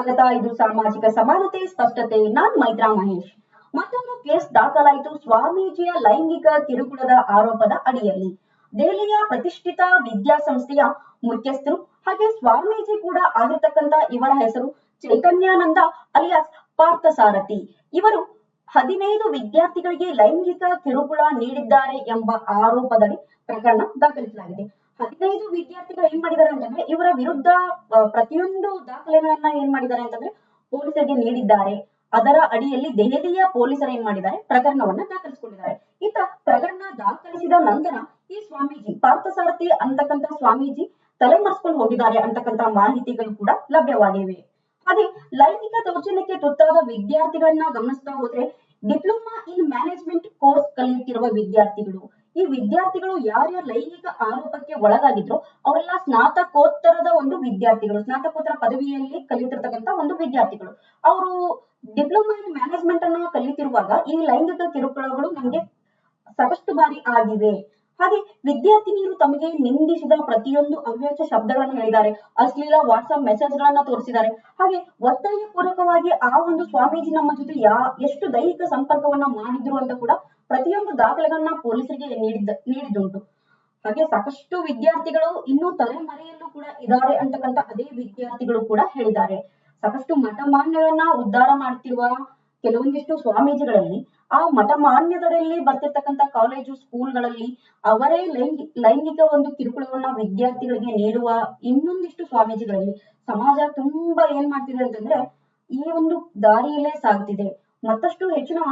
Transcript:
ಸ್ವಾಗತ. ಇದು ಸಾಮಾಜಿಕ ಸಮಾನತೆ ಸ್ಪಷ್ಟತೆ. ನಾನ್ ಮೈತ್ರಾ ಮಹೇಶ್. ಮತ್ತೊಂದು ಕೇಸ್ ದಾಖಲಾಯಿತು ಸ್ವಾಮೀಜಿಯ ಲೈಂಗಿಕ ಕಿರುಕುಳದ ಆರೋಪದ ಅಡಿಯಲ್ಲಿ. ದೆಹಲಿಯ ಪ್ರತಿಷ್ಠಿತ ವಿದ್ಯಾಸಂಸ್ಥೆಯ ಮುಖ್ಯಸ್ಥರು ಹಾಗೆ ಸ್ವಾಮೀಜಿ ಕೂಡ ಆಗಿರ್ತಕ್ಕಂತ ಇವರ ಹೆಸರು ಚೈತನ್ಯಾನಂದ ಅಲಿಯಾಸ್ ಪಾರ್ಥಸಾರಥಿ. ಇವರು 15 ವಿದ್ಯಾರ್ಥಿಗಳಿಗೆ ಲೈಂಗಿಕ ಕಿರುಕುಳ ನೀಡಿದ್ದಾರೆ ಎಂಬ ಆರೋಪದಡಿ ಪ್ರಕರಣ ದಾಖಲಿಸಲಾಗಿದೆ. 15 ವಿದ್ಯಾರ್ಥಿಗಳು ಏನ್ ಮಾಡಿದ್ದಾರೆ ಅಂತಂದ್ರೆ ಇವರ ವಿರುದ್ಧ ಪ್ರತಿಯೊಂದು ದಾಖಲೆಗಳನ್ನ ಏನ್ ಮಾಡಿದ್ದಾರೆ ಅಂತಂದ್ರೆ ಪೊಲೀಸರಿಗೆ ನೀಡಿದ್ದಾರೆ. ಅದರ ಅಡಿಯಲ್ಲಿ ದೆಹಲಿಯ ಪೊಲೀಸರು ಏನ್ ಮಾಡಿದ್ದಾರೆ ಪ್ರಕರಣವನ್ನ ದಾಖಲಿಸಿಕೊಂಡಿದ್ದಾರೆ. ಇತ್ತ ಪ್ರಕರಣ ದಾಖಲಿಸಿದ ನಂತರ ಈ ಸ್ವಾಮೀಜಿ ಪಾರ್ಥಸಾರಥಿ ಅಂತಕ್ಕಂತ ಸ್ವಾಮೀಜಿ ತಲೆಮರೆಸ್ಕೊಂಡು ಹೋಗಿದ್ದಾರೆ ಅಂತಕ್ಕಂತ ಮಾಹಿತಿಗಳು ಕೂಡ ಲಭ್ಯವಾಗಿವೆ. ಹಾಗೆ ಲೈಂಗಿಕ ದೌರ್ಜನ್ಯಕ್ಕೆ ತುತ್ತಾದ ವಿದ್ಯಾರ್ಥಿಗಳನ್ನ ಗಮನಿಸ್ತಾ ಹೋದ್ರೆ ಡಿಪ್ಲೊಮಾ ಇನ್ ಮ್ಯಾನೇಜ್ಮೆಂಟ್ ಕೋರ್ಸ್ ಕಲಿಯುತ್ತಿರುವ ವಿದ್ಯಾರ್ಥಿಗಳು, ಈ ವಿದ್ಯಾರ್ಥಿಗಳು ಯಾರ್ಯಾರ ಲೈಂಗಿಕ ಆರೋಪಕ್ಕೆ ಒಳಗಾಗಿದ್ರು ಅವರೆಲ್ಲ ಸ್ನಾತಕೋತ್ತರದ ಒಂದು ವಿದ್ಯಾರ್ಥಿಗಳು, ಸ್ನಾತಕೋತ್ತರ ಪದವಿಯಲ್ಲಿ ಕಲಿಯುತ್ತಿರ್ತಕ್ಕಂತ ಒಂದು ವಿದ್ಯಾರ್ಥಿಗಳು. ಅವರು ಡಿಪ್ಲೊಮಾ ಇನ್ ಮ್ಯಾನೇಜ್ಮೆಂಟ್ ಅನ್ನ ಕಲಿಯುತ್ತಿರುವಾಗ ಈ ಲೈಂಗಿಕ ಕಿರುಕುಳಗಳು ನಮ್ಗೆ ಸಾಕಷ್ಟು ಬಾರಿ ಆಗಿವೆ. ಹಾಗೆ ವಿದ್ಯಾರ್ಥಿನಿಯರು ತಮಗೆ ನಿಂದಿಸಿದ ಪ್ರತಿಯೊಂದು ಅವ್ಯಾಚ ಶಬ್ದಗಳನ್ನು ಹೇಳಿದ್ದಾರೆ, ಅಶ್ಲೀಲ ವಾಟ್ಸ್ಆಪ್ ಮೆಸೇಜ್ ಗಳನ್ನ ತೋರಿಸಿದ್ದಾರೆ. ಹಾಗೆ ಒತ್ತಾಯ ಪೂರ್ವಕವಾಗಿ ಆ ಒಂದು ಸ್ವಾಮೀಜಿ ನಮ್ಮ ಜೊತೆ ಎಷ್ಟು ದೈಹಿಕ ಸಂಪರ್ಕವನ್ನ ಮಾಡಿದ್ರು ಅಂತ ಕೂಡ ಪ್ರತಿಯೊಂದು ದಾಖಲೆಗಳನ್ನ ಪೊಲೀಸರಿಗೆ ನೀಡಿದುಂಟು. ಹಾಗೆ ಸಾಕಷ್ಟು ವಿದ್ಯಾರ್ಥಿಗಳು ಇನ್ನೂ ತಲೆಮರೆಯಲ್ಲೂ ಕೂಡ ಇದ್ದಾರೆ ಅಂತಕ್ಕಂತ ಅದೇ ವಿದ್ಯಾರ್ಥಿಗಳು ಕೂಡ ಹೇಳಿದ್ದಾರೆ. ಸಾಕಷ್ಟು ಮಠಮಾನ್ಯಗಳನ್ನ ಉದ್ಧಾರ ಮಾಡ್ತಿರುವ ಕೆಲವೊಂದಿಷ್ಟು ಸ್ವಾಮೀಜಿಗಳಲ್ಲಿ ಆ ಮಠಮಾನ್ಯದಲ್ಲಿ ಬರ್ತಿರ್ತಕ್ಕಂತ ಕಾಲೇಜು ಸ್ಕೂಲ್ಗಳಲ್ಲಿ ಅವರೇ ಲೈಂಗಿಕ ಒಂದು ಕಿರುಕುಳವನ್ನ ವಿದ್ಯಾರ್ಥಿಗಳಿಗೆ ನೀಡುವ ಇನ್ನೊಂದಿಷ್ಟು ಸ್ವಾಮೀಜಿಗಳಲ್ಲಿ ಸಮಾಜ ತುಂಬಾ ಏನ್ ಮಾಡ್ತಿದೆ ಅಂತಂದ್ರೆ ಈ ಒಂದು ದಾರಿಯಲ್ಲೇ ಸಾಗ್ತಿದೆ. ಮತ್ತಷ್ಟು ಹೆಚ್ಚಿನ